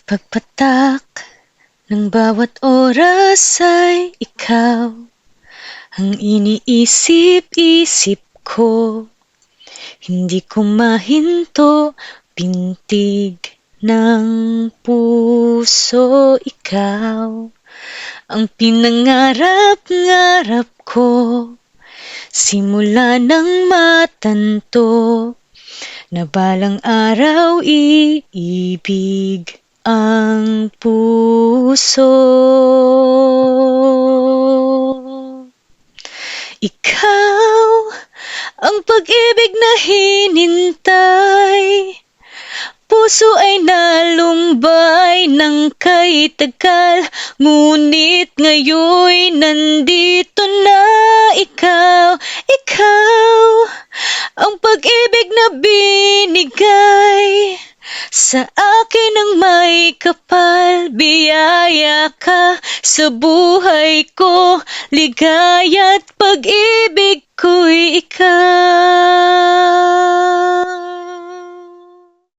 Pagpatak ng bawat oras ay ikaw ang iniisip-isip ko. Hindi ko mahinto, pintig ng puso, ikaw ang pinangarap-ngarap ko. Simula ng matanto na balang araw iibig ang puso. Ikaw ang pag-ibig na hinintay, puso ay nalumbay ng kay tagal, ngunit ngayon'y nandito na ikaw. Ikaw ang pag-ibig na binigay sa akin ng may kapal. Biyaya ka sa buhay ko, ligaya't pag-ibig ko'y ikaw.